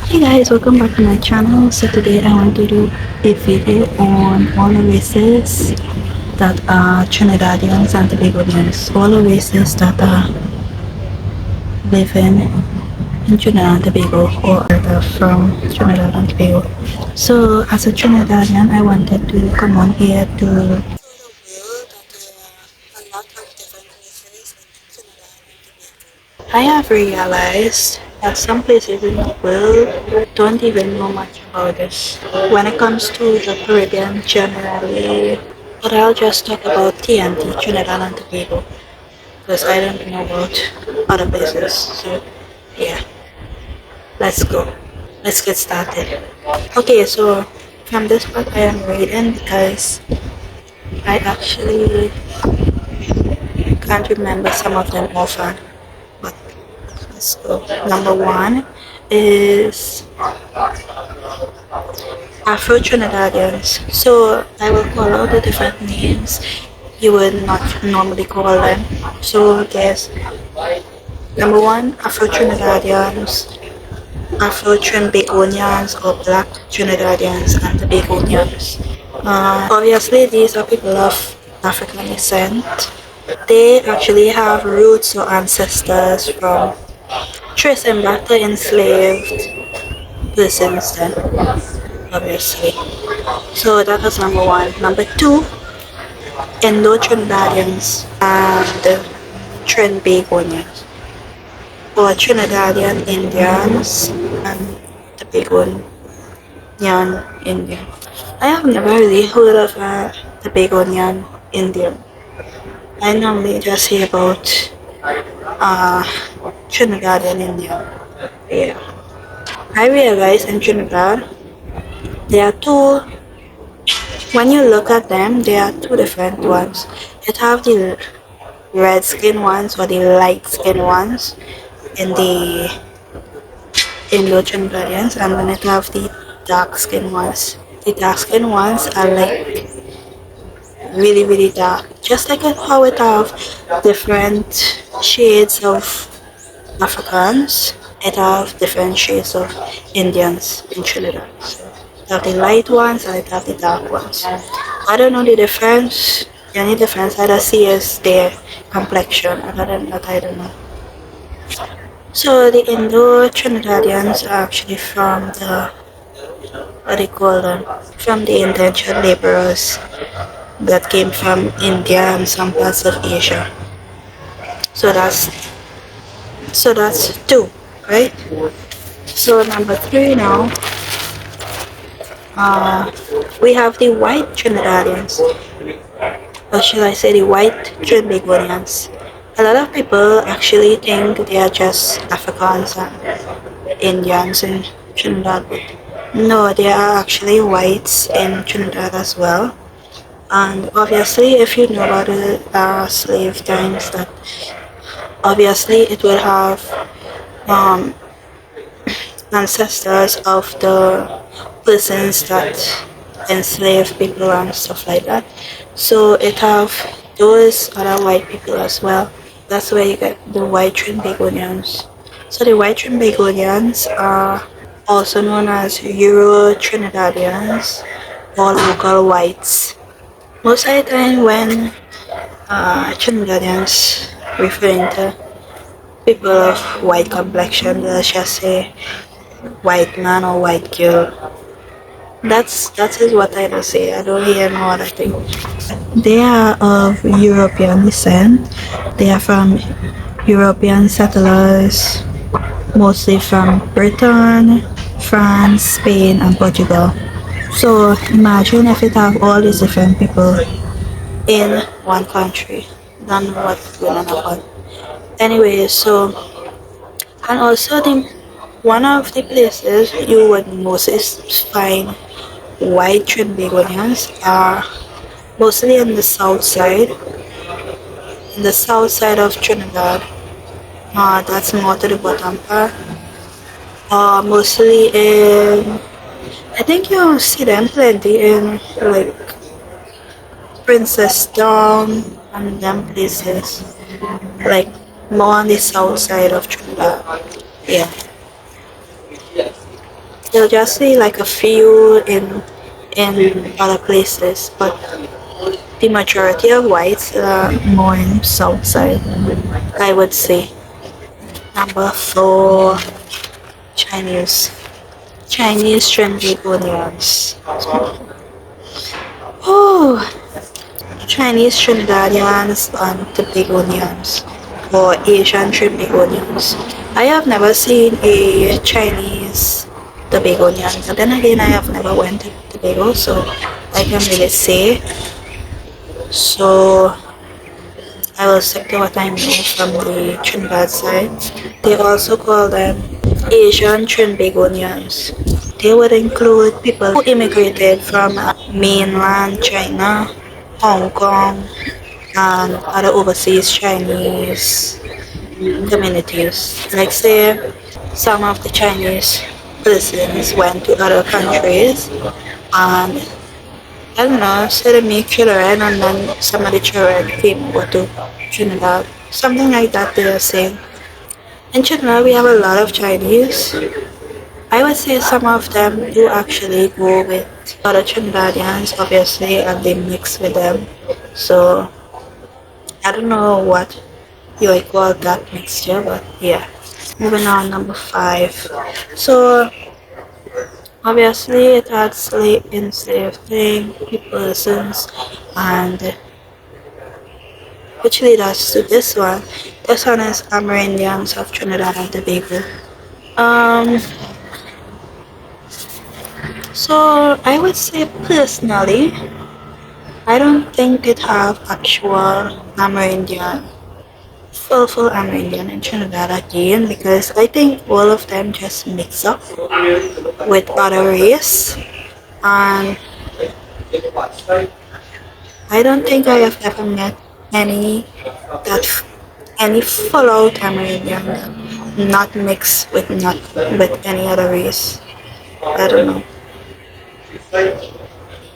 Hey guys, welcome back to my channel. So today I want to do a video on all the races that are Trinidadians and Tobagonians. All the races that are living in Trinidad and Tobago or are from Trinidad and Tobago. So as a Trinidadian, I wanted to come on here to show the world that there are a lot of different races in Trinidad and Tobago. I have realized that some places in the world don't even know much about this. When it comes to the Caribbean generally, but I'll just talk about TNT, Trinidad and Tobago, because I don't know about other places. So yeah, let's go. Let's get started. Okay, so from this part I am reading because I actually can't remember some of them often. But let's go. Number one is Afro-Trinidadians. So I will call out the different names you would not normally call them. So there's number one, Afro-Trinidadians, Afro-Trinidadians or Black Trinidadians and Tobagonians. Obviously, these are people of African descent. They actually have roots or ancestors from tracing back to enslaved persons then, obviously. So that was number one. Number two, Indo-Trinidadians and Trinbagonians, or Trinidadian Indians and Tobagonian Indian. I have never really heard of a Tobagonian Indian. I normally just hear about uh, Trinidadian Indian. Yeah. I realize in Trinidad there are two. When you look at them, there are two different ones. You have the red skin ones or the light skin ones in the Indo-Trinidadians, and then you have the dark skin ones. The dark skin ones are like really dark, just like how it have different shades of Africans. It have different shades of Indians in Trinidad. So it have the light ones and it have the dark ones. I don't know the difference. The only difference I just see is their complexion. Other than that, I don't know. So the Indo-Trinidadians are actually from the, what do you call them? From the indentured laborers that came from India and some parts of Asia. So that's two, right? So number three now, we have the white Trinidadians, or should I say the white Trinbagonians. A lot of people actually think they are just Africans and Indians in Trinidad, but no, they are actually whites in Trinidad as well. And obviously, if you know about the slave times, that obviously it will have um, ancestors of the persons that enslave people and stuff like that. So it have those other white people as well. That's where you get the white Trinbagonians. So the white Trinbagonians are also known as Euro-Trinidadians or local whites. Most of the time when Trinidadians referring to people of white complexion, they'll just say white man or white girl. That is what I do say. I don't hear no other thing. They are of European descent. They are from European settlers, mostly from Britain, France, Spain, and Portugal. So imagine if it have all these different people in one country. Don't know what's going on about. Anyway, so and also the one of the places you would mostly find white Trinbagonians are mostly in the south side of Trinidad. That's more to the bottom part. Mostly in, I think you see them plenty in like Princess Town and them places, like more on the south side of Trinidad. Yeah. You'll just see like a few in other places, but the majority of whites are more in south side, I would say. Number four, Chinese. Chinese Trinidadians. Oh, Chinese Trinidadians and Tobagonians, or Asian Trinidadians. I have never seen a Chinese Tobagonian, but then again, I have never went to Tobago, so I can't really say. So I will stick to what I know from the Trinidad side. They also call them Asian Trinidadians. They would include people who immigrated from mainland China, Hong Kong, and other overseas Chinese communities. Like say, some of the Chinese persons went to other countries and I don't know, so they make children and then some of the children came over to Trinidad. Something like that they are saying. In Trinidad we have a lot of Chinese. I would say some of them do actually go with other Trinidadians obviously and they mix with them. So I don't know what you would call that mixture, but yeah. Moving on, number five. So obviously it had enslaving persons and which lead us to this one. This one is Amerindians of Trinidad and Tobago. Um so I would say personally I don't think it have actual Amerindian full Amerindian in Trinidad again because I think all of them just mix up with other race and I don't think I have ever met any that any full out Amerindian not mixed with not with any other race. I don't know.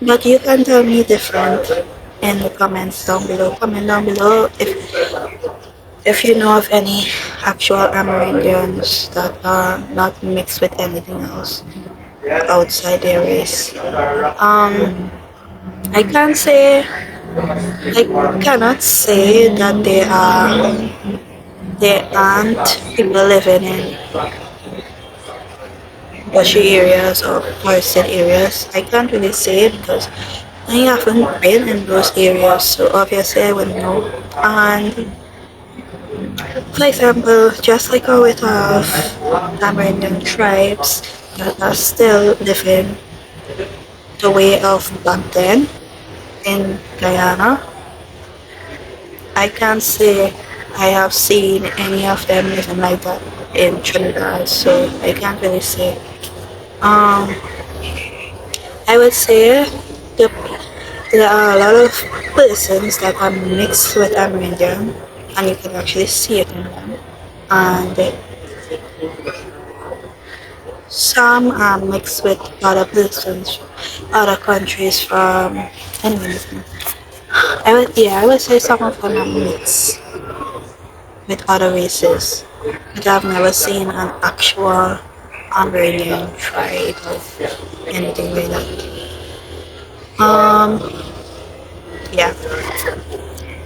But you can tell me different in the comments down below. Comment down below if you know of any actual Amerindians that are not mixed with anything else outside their race. I can't say I cannot say that there aren't people living in bushy areas or forested areas. I can't really say it because I haven't been in those areas, so obviously I wouldn't know. And for example, just like how we have Amerindian tribes that are still living the way of back then in Guyana, I can't say I have seen any of them living like that in Trinidad, so I can't really say. Um, I would say the, there are a lot of persons that are mixed with Amerindian, and you can actually see it in them. And some are mixed with other persons, other countries from anything. I would say some of them are mixed with other races, but I've never seen an actual Amerindian tribe or anything like that. Um, yeah.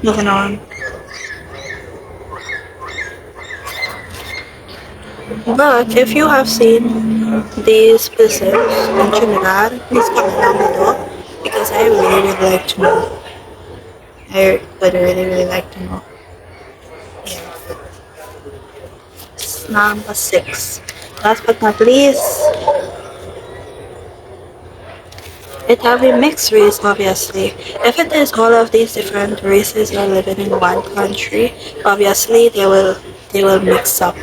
Moving on. But if you have seen these persons in Trinidad, please comment down below because I really would like to know. I would really like to know. Yeah. Number six. Last but not least, it have a mixed race obviously. If it is all of these different races are living in one country, obviously they will mix up.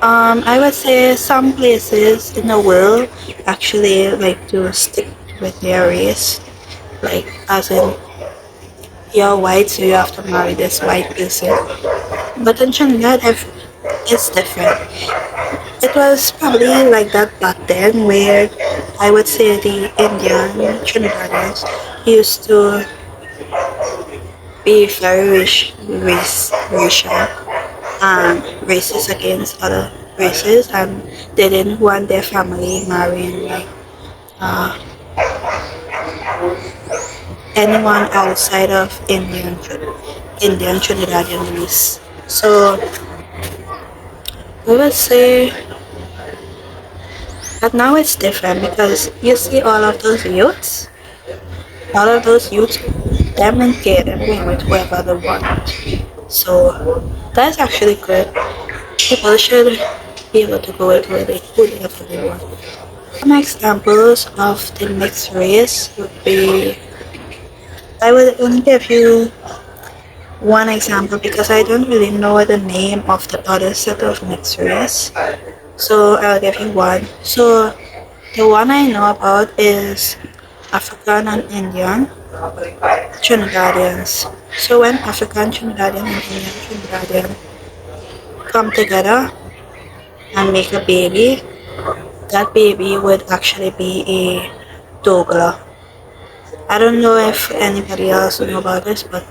I would say some places in the world actually like to stick with their race. Like as in you're white so you have to marry this white person. But in Trinidad it's different. It was probably like that back then where I would say the Indian Trinidadians used to be very racial and racist against other races, and they didn't want their family marrying like uh, anyone outside of Indian Trinidadian race. So we would say that now it's different because you see all of those youths, them and kid and being with whoever they want. So that's actually good. People should be able to go with whoever they want. Some examples of the mixed race would be, I will only give you one example because I don't really know the name of the other set of mixed race. So I'll give you one. So the one I know about is African and Indian Trinidadians. So when African Trinidadian and Indian Trinidadian come together and make a baby, that baby would actually be a Dogla. I don't know if anybody else know about this, but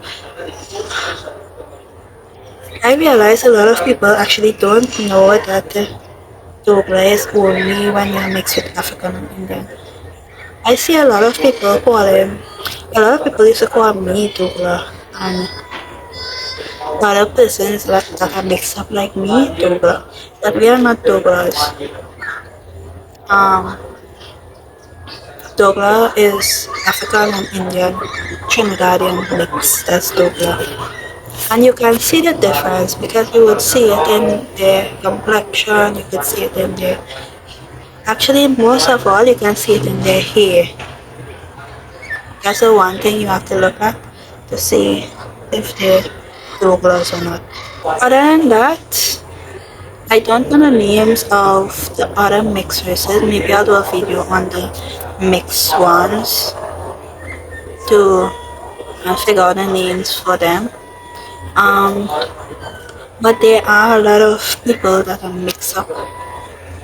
I realize a lot of people actually don't know that Dogla is only when you mix with African and Indian. I see a lot of people a lot of people used to call me Dogla, and other persons that are mixed up like me, Dogla, but we are not Doglas. Um, Dogla is African and Indian Trinidadian mix. That's Dogla. And you can see the difference because you would see it in their complexion, you could see it in their, actually most of all you can see it in their hair. That's the one thing you have to look at to see if they're Doglas or not. Other than that, I don't know the names of the other mixed races. Maybe I'll do a video on the mixed ones to figure out the names for them. But there are a lot of people that are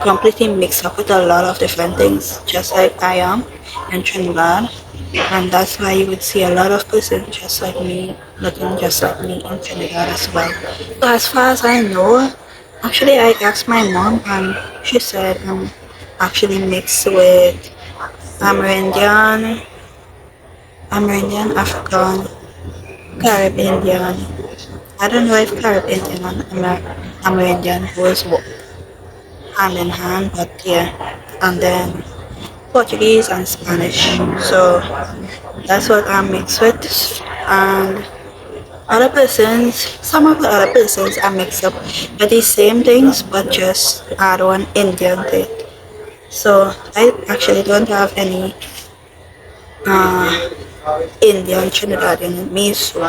completely mixed up with a lot of different things, just like I am in Trinidad. And that's why you would see a lot of persons just like me, looking just like me in Trinidad as well. So as far as I know, actually I asked my mom and she said I'm actually mixed with Amerindian, African, Caribbean. I don't know if Caribbean and Amerindian goes hand in hand, but yeah. And then Portuguese and Spanish. So that's what I'm mixed with. And some of the other persons are mixed up with the same things, but just add on Indian to it. So I actually don't have any Indian Trinidadian in me, so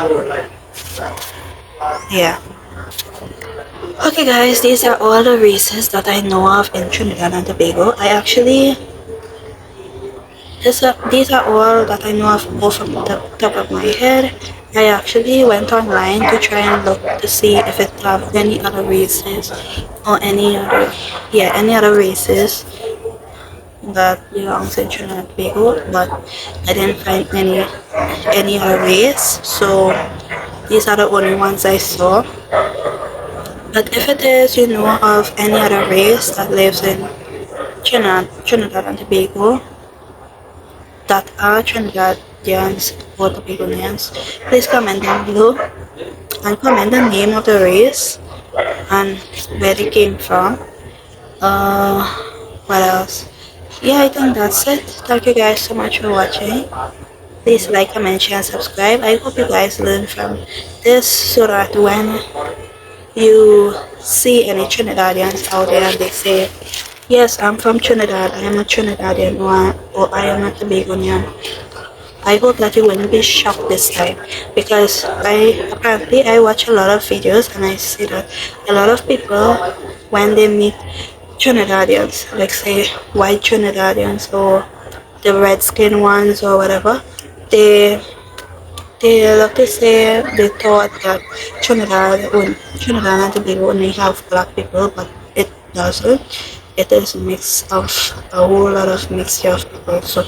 yeah. Okay guys, these are all the races that I know of in Trinidad and Tobago. These are all that I know of off the top of my head. I actually went online to try and look to see if it have any other races or any other races that belongs in Trinidad and Tobago, but I didn't find any other race. So these are the only ones I saw. But if it is, you know, of any other race that lives in Trinidad and Tobago, that are Trinidadians or Tobagonians, please comment down below and comment the name of the race and where they came from. What else? Yeah, I think that's it. Thank you guys so much for watching. Please like, comment, share, and subscribe. I hope you guys learn from this so that when you see any Trinidadians out there and they say, yes, I'm from Trinidad, I am a Trinidadian, or I am a Tobagonian, I hope that you wouldn't be shocked this time, because I watch a lot of videos and I see that a lot of people, when they meet Trinidadians, like say white Trinidadians or the red skin ones or whatever, they love to say they thought that Trinidad and Tobago only have black people, but it doesn't. It is a mix of a whole lot of mixture of people. So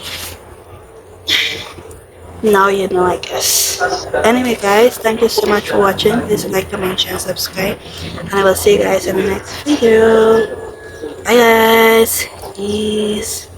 now you know, I guess. Anyway guys, thank you so much for watching. Please like, comment, share, subscribe, and I will see you guys in the next video. Bye guys. Peace.